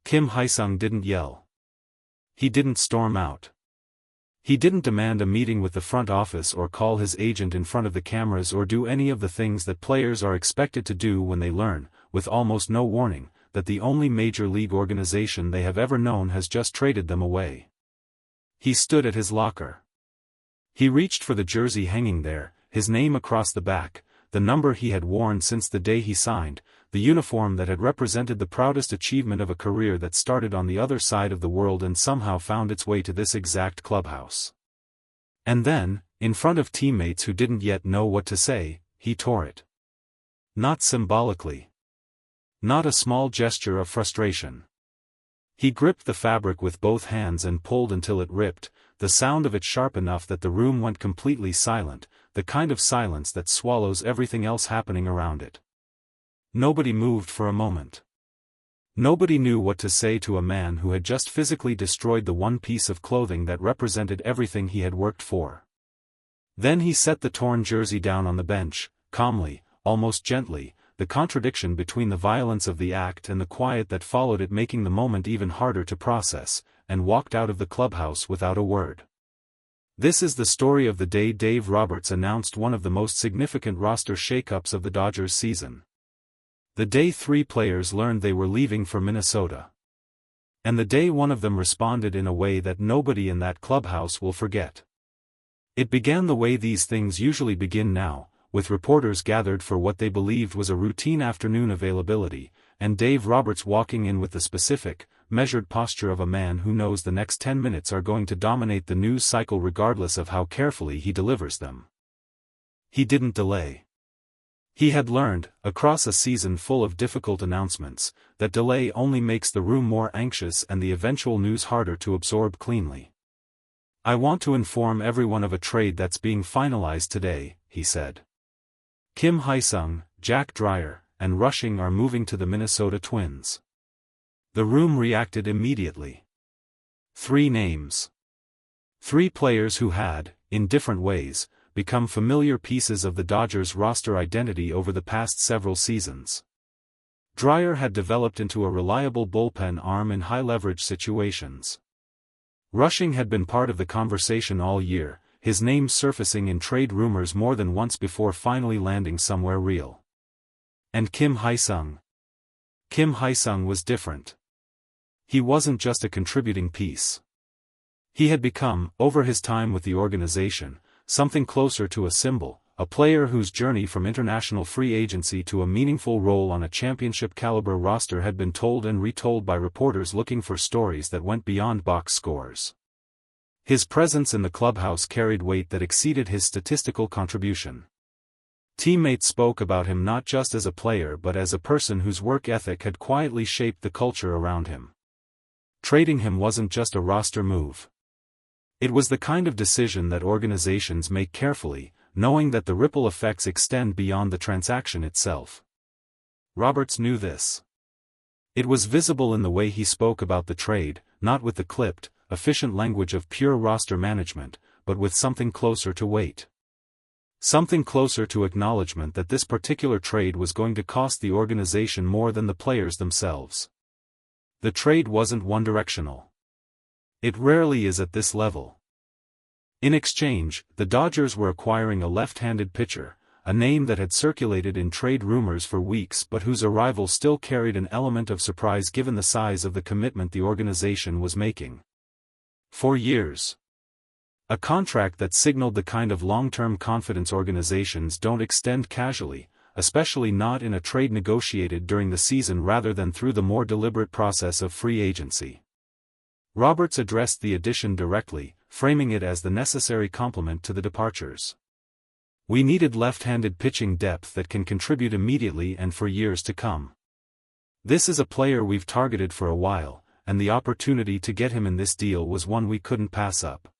Kim Hyeseong didn't yell. He didn't storm out. He didn't demand a meeting with the front office or call his agent in front of the cameras or do any of the things that players are expected to do when they learn, with almost no warning, that the only major league organization they have ever known has just traded them away. He stood at his locker. He reached for the jersey hanging there, his name across the back, the number he had worn since the day he signed, the uniform that had represented the proudest achievement of a career that started on the other side of the world and somehow found its way to this exact clubhouse. And then, in front of teammates who didn't yet know what to say, he tore it. Not symbolically. Not a small gesture of frustration. He gripped the fabric with both hands and pulled until it ripped, the sound of it sharp enough that the room went completely silent, the kind of silence that swallows everything else happening around it. Nobody moved for a moment. Nobody knew what to say to a man who had just physically destroyed the one piece of clothing that represented everything he had worked for. Then he set the torn jersey down on the bench, calmly, almost gently, the contradiction between the violence of the act and the quiet that followed it making the moment even harder to process, and walked out of the clubhouse without a word. This is the story of the day Dave Roberts announced one of the most significant roster shakeups of the Dodgers season. The day 3 players learned they were leaving for Minnesota. And the day one of them responded in a way that nobody in that clubhouse will forget. It began the way these things usually begin now, with reporters gathered for what they believed was a routine afternoon availability, and Dave Roberts walking in with the specific, measured posture of a man who knows the next 10 minutes are going to dominate the news cycle regardless of how carefully he delivers them. He didn't delay. He had learned, across a season full of difficult announcements, that delay only makes the room more anxious and the eventual news harder to absorb cleanly. "I want to inform everyone of a trade that's being finalized today," he said. "Kim Hyeseong, Jack Dreyer, and Rushing are moving to the Minnesota Twins." The room reacted immediately. 3 names. 3 players who had, in different ways, become familiar pieces of the Dodgers' roster identity over the past several seasons. Dreyer had developed into a reliable bullpen arm in high-leverage situations. Rushing had been part of the conversation all year, his name surfacing in trade rumors more than once before finally landing somewhere real. And Kim Hyeseong. Kim Hyeseong was different. He wasn't just a contributing piece. He had become, over his time with the organization, something closer to a symbol, a player whose journey from international free agency to a meaningful role on a championship-caliber roster had been told and retold by reporters looking for stories that went beyond box scores. His presence in the clubhouse carried weight that exceeded his statistical contribution. Teammates spoke about him not just as a player but as a person whose work ethic had quietly shaped the culture around him. Trading him wasn't just a roster move. It was the kind of decision that organizations make carefully, knowing that the ripple effects extend beyond the transaction itself. Roberts knew this. It was visible in the way he spoke about the trade, not with the clipped, efficient language of pure roster management, but with something closer to weight. Something closer to acknowledgement that this particular trade was going to cost the organization more than the players themselves. The trade wasn't one-directional. It rarely is at this level. In exchange, the Dodgers were acquiring a left-handed pitcher, a name that had circulated in trade rumors for weeks but whose arrival still carried an element of surprise given the size of the commitment the organization was making. 4 years. A contract that signaled the kind of long-term confidence organizations don't extend casually, especially not in a trade negotiated during the season rather than through the more deliberate process of free agency. Roberts addressed the addition directly, framing it as the necessary complement to the departures. "We needed left-handed pitching depth that can contribute immediately and for years to come. This is a player we've targeted for a while, and the opportunity to get him in this deal was one we couldn't pass up."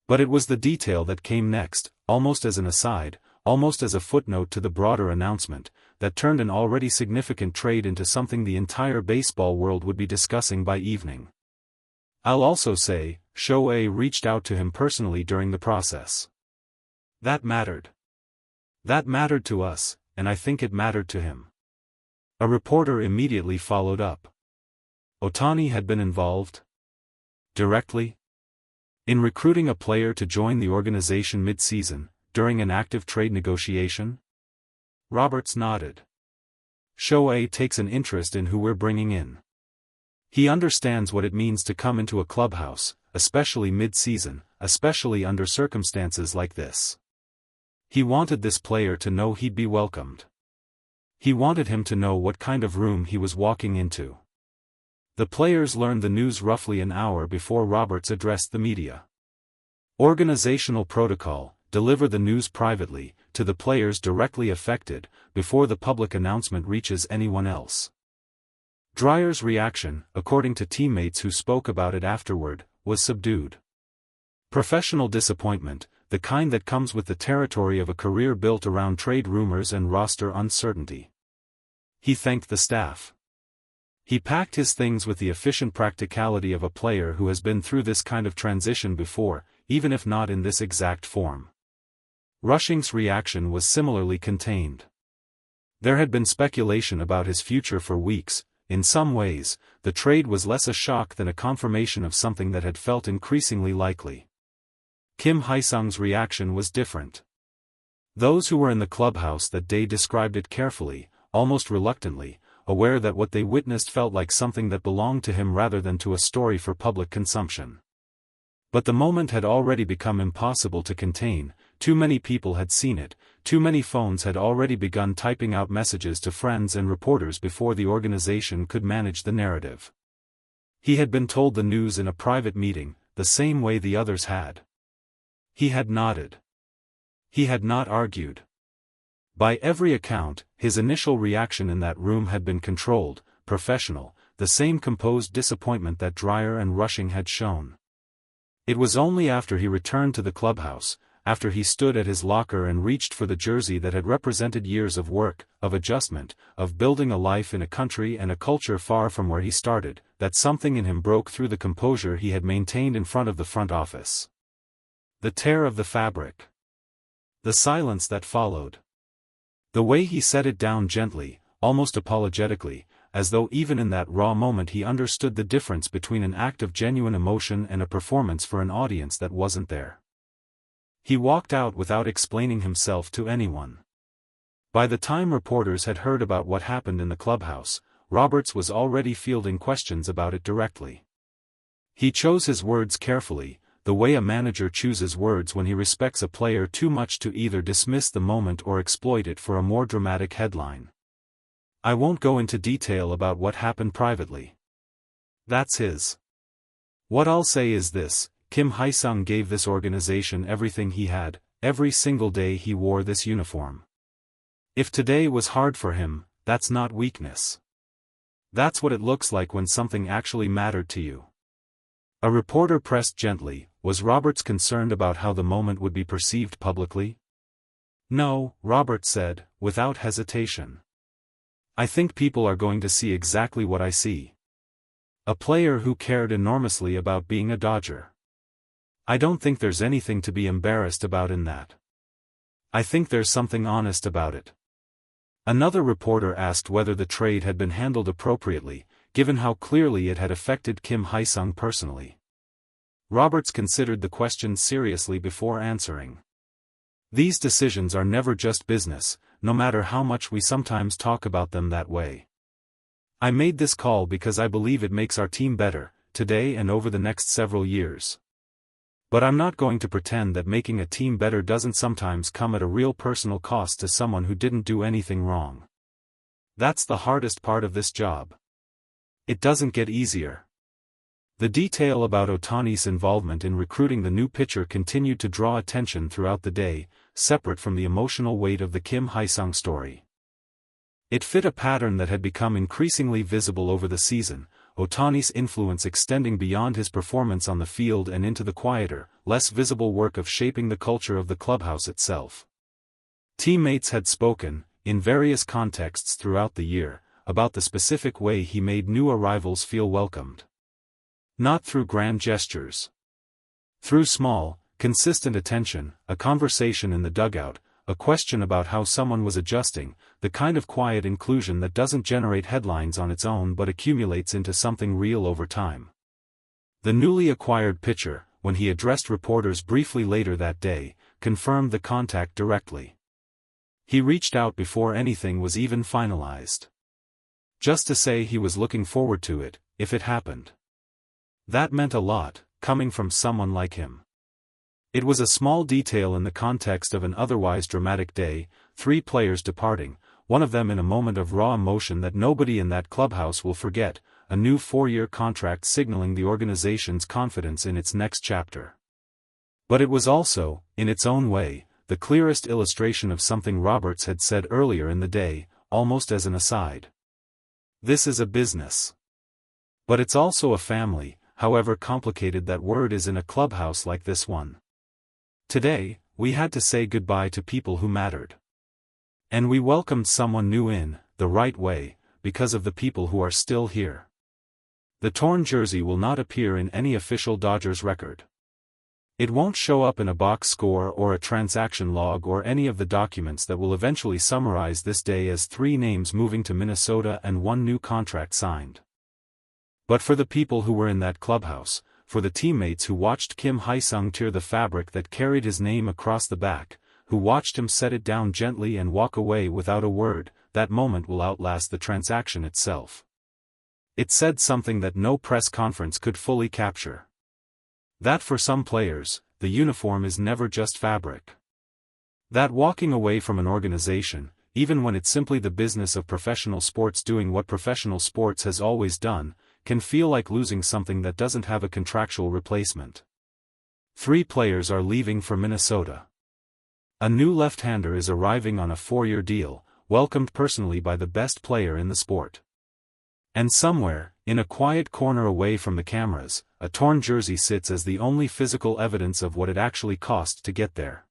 But it was the detail that came next, almost as an aside, almost as a footnote to the broader announcement, that turned an already significant trade into something the entire baseball world would be discussing by evening. I'll also say, Shohei reached out to him personally during the process. That mattered. That mattered to us, and I think it mattered to him. A reporter immediately followed up. Ohtani had been involved directly in recruiting a player to join the organization mid-season, during an active trade negotiation? Roberts nodded. Shohei takes an interest in who we're bringing in. He understands what it means to come into a clubhouse, especially mid-season, especially under circumstances like this. He wanted this player to know he'd be welcomed. He wanted him to know what kind of room he was walking into. The players learned the news roughly an hour before Roberts addressed the media. Organizational protocol: deliver the news privately, to the players directly affected, before the public announcement reaches anyone else. Dreyer's reaction, according to teammates who spoke about it afterward, was subdued. Professional disappointment, the kind that comes with the territory of a career built around trade rumors and roster uncertainty. He thanked the staff. He packed his things with the efficient practicality of a player who has been through this kind of transition before, even if not in this exact form. Rushing's reaction was similarly contained. There had been speculation about his future for weeks. In some ways, the trade was less a shock than a confirmation of something that had felt increasingly likely. Kim Hyeseong's reaction was different. Those who were in the clubhouse that day described it carefully, almost reluctantly, aware that what they witnessed felt like something that belonged to him rather than to a story for public consumption. But the moment had already become impossible to contain. Too many people had seen it, too many phones had already begun typing out messages to friends and reporters before the organization could manage the narrative. He had been told the news in a private meeting, the same way the others had. He had nodded. He had not argued. By every account, his initial reaction in that room had been controlled, professional, the same composed disappointment that Dreyer and Rushing had shown. It was only after he returned to the clubhouse, after he stood at his locker and reached for the jersey that had represented years of work, of adjustment, of building a life in a country and a culture far from where he started, that something in him broke through the composure he had maintained in front of the front office. The tear of the fabric. The silence that followed. The way he set it down gently, almost apologetically, as though even in that raw moment he understood the difference between an act of genuine emotion and a performance for an audience that wasn't there. He walked out without explaining himself to anyone. By the time reporters had heard about what happened in the clubhouse, Roberts was already fielding questions about it directly. He chose his words carefully, the way a manager chooses words when he respects a player too much to either dismiss the moment or exploit it for a more dramatic headline. I won't go into detail about what happened privately. That's his. What I'll say is this: Kim Hyeseong gave this organization everything he had, every single day he wore this uniform. If today was hard for him, that's not weakness. That's what it looks like when something actually mattered to you. A reporter pressed gently, was Roberts concerned about how the moment would be perceived publicly? No, Roberts said, without hesitation. I think people are going to see exactly what I see. A player who cared enormously about being a Dodger. I don't think there's anything to be embarrassed about in that. I think there's something honest about it. Another reporter asked whether the trade had been handled appropriately, given how clearly it had affected Kim Hyeseong personally. Roberts considered the question seriously before answering. These decisions are never just business, no matter how much we sometimes talk about them that way. I made this call because I believe it makes our team better, today and over the next several years. But I'm not going to pretend that making a team better doesn't sometimes come at a real personal cost to someone who didn't do anything wrong. That's the hardest part of this job. It doesn't get easier. The detail about Ohtani's involvement in recruiting the new pitcher continued to draw attention throughout the day, separate from the emotional weight of the Kim Hyeseong story. It fit a pattern that had become increasingly visible over the season, Ohtani's influence extending beyond his performance on the field and into the quieter, less visible work of shaping the culture of the clubhouse itself. Teammates had spoken, in various contexts throughout the year, about the specific way he made new arrivals feel welcomed. Not through grand gestures. Through small, consistent attention, a conversation in the dugout, a question about how someone was adjusting, the kind of quiet inclusion that doesn't generate headlines on its own but accumulates into something real over time. The newly acquired pitcher, when he addressed reporters briefly later that day, confirmed the contact directly. He reached out before anything was even finalized. Just to say he was looking forward to it, if it happened. That meant a lot, coming from someone like him. It was a small detail in the context of an otherwise dramatic day, 3 players departing, one of them in a moment of raw emotion that nobody in that clubhouse will forget, a new 4-year contract signaling the organization's confidence in its next chapter. But it was also, in its own way, the clearest illustration of something Roberts had said earlier in the day, almost as an aside. This is a business. But it's also a family, however complicated that word is in a clubhouse like this one. Today, we had to say goodbye to people who mattered. And we welcomed someone new in, the right way, because of the people who are still here. The torn jersey will not appear in any official Dodgers record. It won't show up in a box score or a transaction log or any of the documents that will eventually summarize this day as 3 names moving to Minnesota and 1 new contract signed. But for the people who were in that clubhouse, for the teammates who watched Kim Hyeseong tear the fabric that carried his name across the back, who watched him set it down gently and walk away without a word, that moment will outlast the transaction itself. It said something that no press conference could fully capture. That for some players, the uniform is never just fabric. That walking away from an organization, even when it's simply the business of professional sports doing what professional sports has always done, can feel like losing something that doesn't have a contractual replacement. 3 players are leaving for Minnesota. A new left-hander is arriving on a 4-year deal, welcomed personally by the best player in the sport. And somewhere, in a quiet corner away from the cameras, a torn jersey sits as the only physical evidence of what it actually cost to get there.